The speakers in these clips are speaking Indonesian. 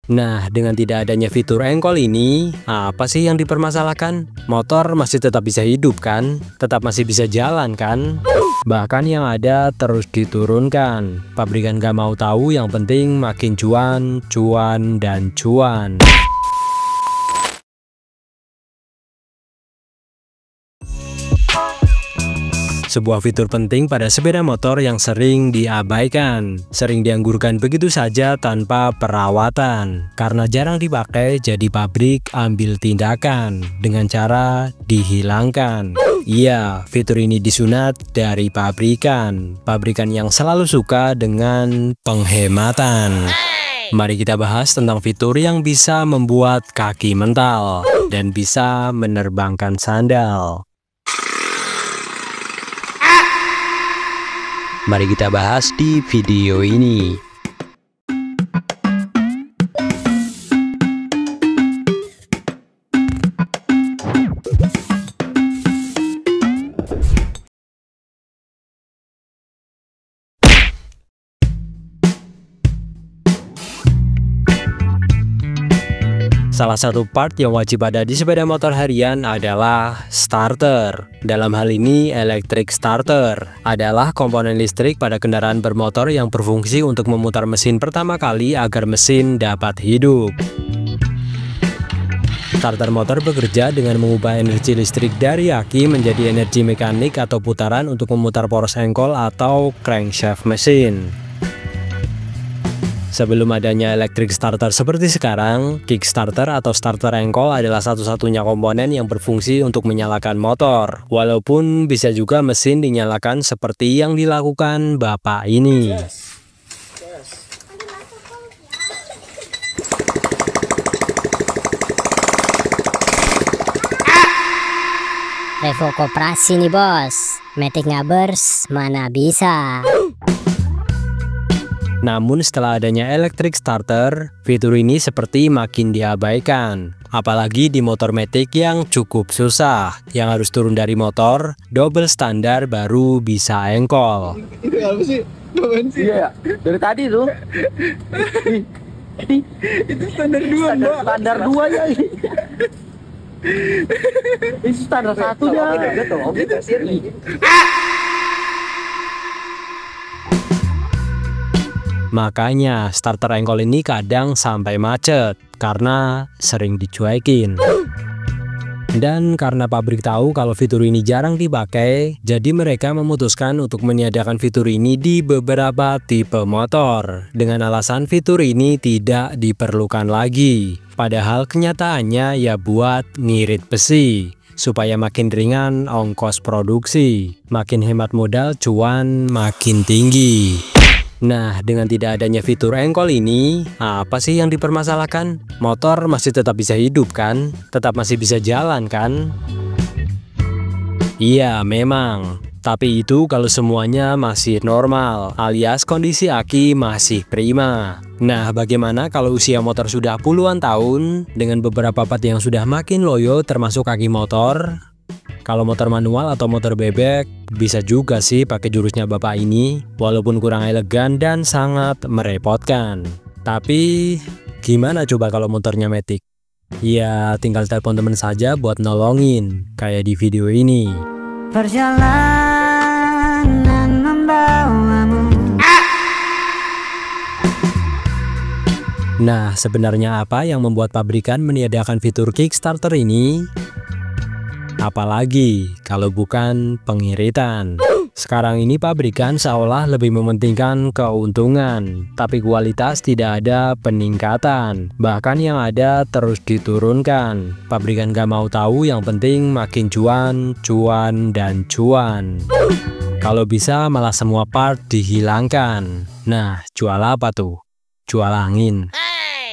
Nah, dengan tidak adanya fitur engkol ini, apa sih yang dipermasalahkan? Motor masih tetap bisa hidup kan? Tetap masih bisa jalan kan? Bahkan yang ada terus diturunkan. Pabrikan gak mau tahu, yang penting makin cuan, cuan, dan cuan. Sebuah fitur penting pada sepeda motor yang sering diabaikan, sering dianggurkan begitu saja tanpa perawatan. Karena jarang dipakai, jadi pabrik ambil tindakan dengan cara dihilangkan. Iya, fitur ini disunat dari pabrikan yang selalu suka dengan penghematan. Mari kita bahas tentang fitur yang bisa membuat kaki mental dan bisa menerbangkan sandal. Mari kita bahas di video ini. Salah satu part yang wajib ada di sepeda motor harian adalah starter. Dalam hal ini, electric starter adalah komponen listrik pada kendaraan bermotor yang berfungsi untuk memutar mesin pertama kali agar mesin dapat hidup. Starter motor bekerja dengan mengubah energi listrik dari aki menjadi energi mekanik atau putaran untuk memutar poros engkol atau crankshaft mesin. Sebelum adanya electric starter seperti sekarang, kickstarter atau starter engkol adalah satu-satunya komponen yang berfungsi untuk menyalakan motor. Walaupun bisa juga mesin dinyalakan seperti yang dilakukan bapak ini. Revo koperasi nih bos, Matic ngabers mana bisa. Namun setelah adanya electric starter, fitur ini seperti makin diabaikan. Apalagi di motor Matic yang cukup susah, yang harus turun dari motor, double standar baru bisa engkol. Itu apa sih? Apaan sih? Iya, dari tadi tuh. Itu standar 2, Mbak. Standar 2 ya. Ini standar 1 ya. Makanya starter engkol ini kadang sampai macet karena sering dicuekin. Dan karena pabrik tahu kalau fitur ini jarang dipakai, jadi mereka memutuskan untuk meniadakan fitur ini di beberapa tipe motor dengan alasan fitur ini tidak diperlukan lagi. Padahal kenyataannya ya buat ngirit besi supaya makin ringan ongkos produksi, makin hemat modal, cuan makin tinggi. Nah, dengan tidak adanya fitur engkol ini, apa sih yang dipermasalahkan? Motor masih tetap bisa hidup kan? Tetap masih bisa jalan kan? Iya, memang. Tapi itu kalau semuanya masih normal, alias kondisi aki masih prima. Nah, bagaimana kalau usia motor sudah puluhan tahun, dengan beberapa part yang sudah makin loyo termasuk kaki motor? Kalau motor manual atau motor bebek, bisa juga sih pakai jurusnya bapak ini, walaupun kurang elegan dan sangat merepotkan. Tapi, gimana coba kalau motornya Matic? Ya, tinggal telepon temen saja buat nolongin, kayak di video ini. Perjalanan membawamu. Nah, sebenarnya apa yang membuat pabrikan meniadakan fitur Kickstarter ini? Apalagi kalau bukan pengiritan. Sekarang ini pabrikan seolah lebih mementingkan keuntungan, tapi kualitas tidak ada peningkatan. Bahkan yang ada terus diturunkan. Pabrikan gak mau tahu, yang penting makin cuan, cuan, dan cuan. Kalau bisa malah semua part dihilangkan. Nah, jual apa tuh? Jual angin.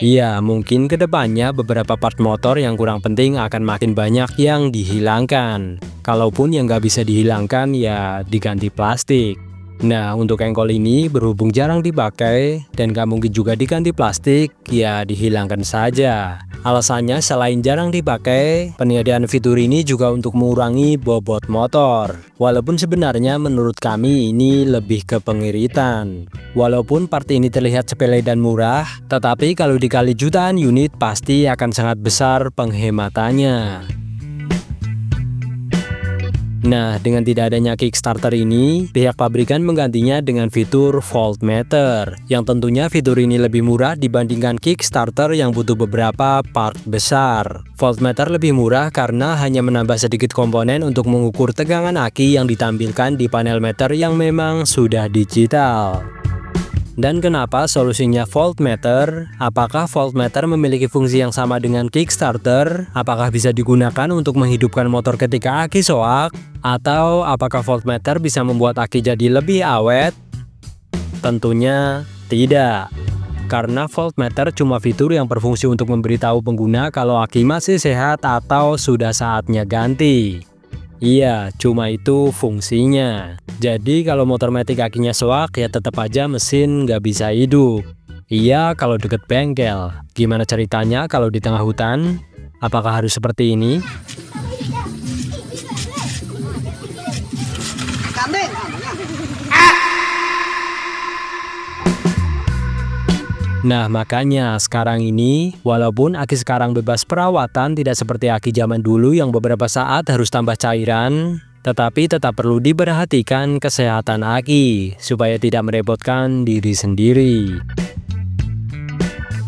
Iya, mungkin kedepannya beberapa part motor yang kurang penting akan makin banyak yang dihilangkan. Kalaupun yang nggak bisa dihilangkan ya diganti plastik. Nah, untuk engkol ini berhubung jarang dipakai dan gak mungkin juga diganti plastik, ya dihilangkan saja. Alasannya selain jarang dipakai, peniadaan fitur ini juga untuk mengurangi bobot motor. Walaupun sebenarnya menurut kami ini lebih ke pengiritan. Walaupun part ini terlihat sepele dan murah, tetapi kalau dikali jutaan unit pasti akan sangat besar penghematannya. Nah, dengan tidak adanya Kickstarter ini, pihak pabrikan menggantinya dengan fitur voltmeter, yang tentunya fitur ini lebih murah dibandingkan Kickstarter yang butuh beberapa part besar. Voltmeter lebih murah karena hanya menambah sedikit komponen untuk mengukur tegangan aki yang ditampilkan di panel meter yang memang sudah digital. Dan kenapa solusinya voltmeter? Apakah voltmeter memiliki fungsi yang sama dengan Kickstarter? Apakah bisa digunakan untuk menghidupkan motor ketika aki soak? Atau apakah voltmeter bisa membuat aki jadi lebih awet? Tentunya tidak. Karena voltmeter cuma fitur yang berfungsi untuk memberitahu pengguna kalau aki masih sehat atau sudah saatnya ganti. Iya, cuma itu fungsinya. Jadi kalau motor matic kakinya soak ya tetap aja mesin nggak bisa hidup. Iya kalau deket bengkel. Gimana ceritanya kalau di tengah hutan? Apakah harus seperti ini? Nah makanya sekarang ini, walaupun aki sekarang bebas perawatan tidak seperti aki zaman dulu yang beberapa saat harus tambah cairan, tetapi tetap perlu diperhatikan kesehatan aki supaya tidak merepotkan diri sendiri.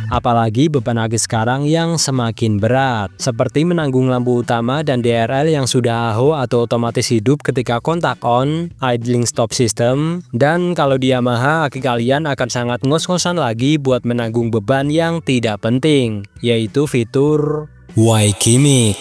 Apalagi beban aki sekarang yang semakin berat, seperti menanggung lampu utama dan DRL yang sudah AHO atau otomatis hidup ketika kontak on, idling stop system, dan kalau di Yamaha aki kalian akan sangat ngos-ngosan lagi buat menanggung beban yang tidak penting, yaitu fitur Y-Gimmick.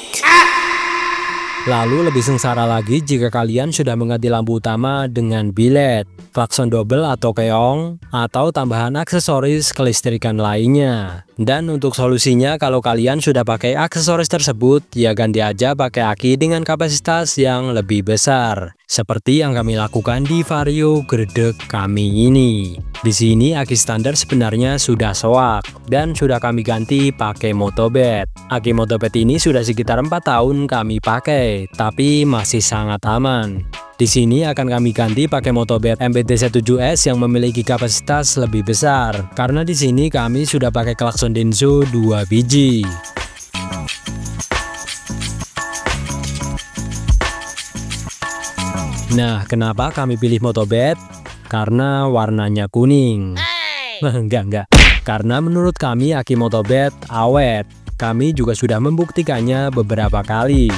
Lalu lebih sengsara lagi jika kalian sudah mengganti lampu utama dengan bilet, klakson double atau keong, atau tambahan aksesoris kelistrikan lainnya. Dan untuk solusinya kalau kalian sudah pakai aksesoris tersebut, ya ganti aja pakai aki dengan kapasitas yang lebih besar. Seperti yang kami lakukan di Vario Gredeg kami ini. Di sini aki standar sebenarnya sudah soak dan sudah kami ganti pakai Motobed. Aki Motobed ini sudah sekitar 4 tahun kami pakai, tapi masih sangat aman. Di sini akan kami ganti pakai Motobed MBT17S yang memiliki kapasitas lebih besar, karena di sini kami sudah pakai klakson Denso 2 biji. Nah, kenapa kami pilih Motobed? Karena warnanya kuning. Enggak. Karena menurut kami aki Motobed awet. Kami juga sudah membuktikannya beberapa kali.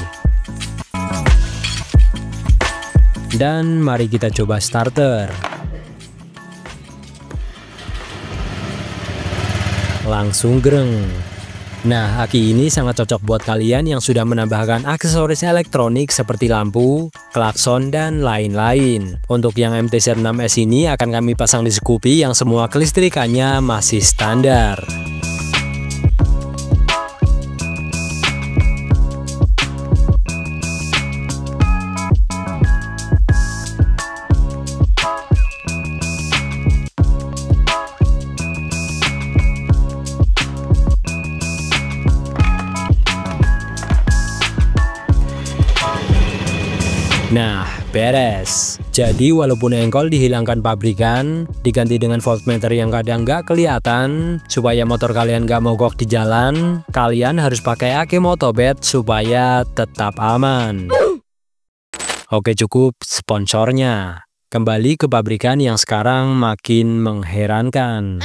Dan mari kita coba starter. Langsung greng. Nah, aki ini sangat cocok buat kalian yang sudah menambahkan aksesoris elektronik seperti lampu, klakson, dan lain-lain. Untuk yang MTZ6S ini akan kami pasang di Scoopy yang semua kelistrikannya masih standar. Nah, beres. Jadi walaupun engkol dihilangkan pabrikan, diganti dengan voltmeter yang kadang nggak kelihatan, supaya motor kalian nggak mogok di jalan, kalian harus pakai aki Motobed supaya tetap aman. Oke, cukup sponsornya. Kembali ke pabrikan yang sekarang makin mengherankan.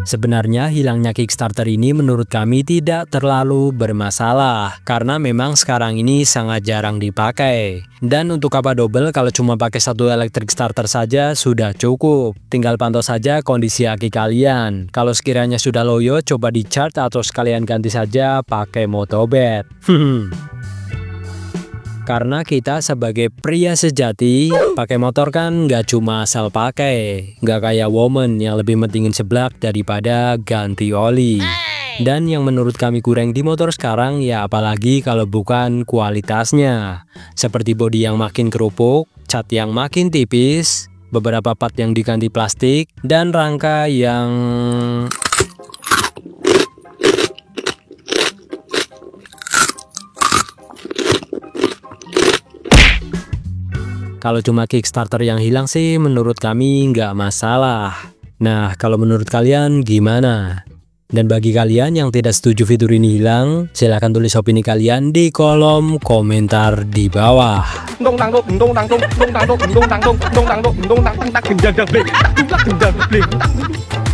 Sebenarnya hilangnya Kickstarter ini menurut kami tidak terlalu bermasalah, karena memang sekarang ini sangat jarang dipakai. Dan untuk kapa double kalau cuma pakai satu electric starter saja sudah cukup. Tinggal pantau saja kondisi aki kalian. Kalau sekiranya sudah loyo, coba di charge atau sekalian ganti saja pakai Motobed. Karena kita sebagai pria sejati, pakai motor kan nggak cuma asal pakai. Nggak kayak woman yang lebih mentingin seblak daripada ganti oli. Dan yang menurut kami kurang di motor sekarang ya apalagi kalau bukan kualitasnya. Seperti bodi yang makin kerupuk, cat yang makin tipis, beberapa part yang diganti plastik, dan rangka yang kalau cuma Kickstarter yang hilang sih menurut kami nggak masalah. Nah, kalau menurut kalian gimana? Dan bagi kalian yang tidak setuju fitur ini hilang, silahkan tulis opini kalian di kolom komentar di bawah. Dong dang dong dong dang dong dong dang dong dong dang dong dong dang dong dong dang dang dang dang dang dang dang dang dang dang dang dang dang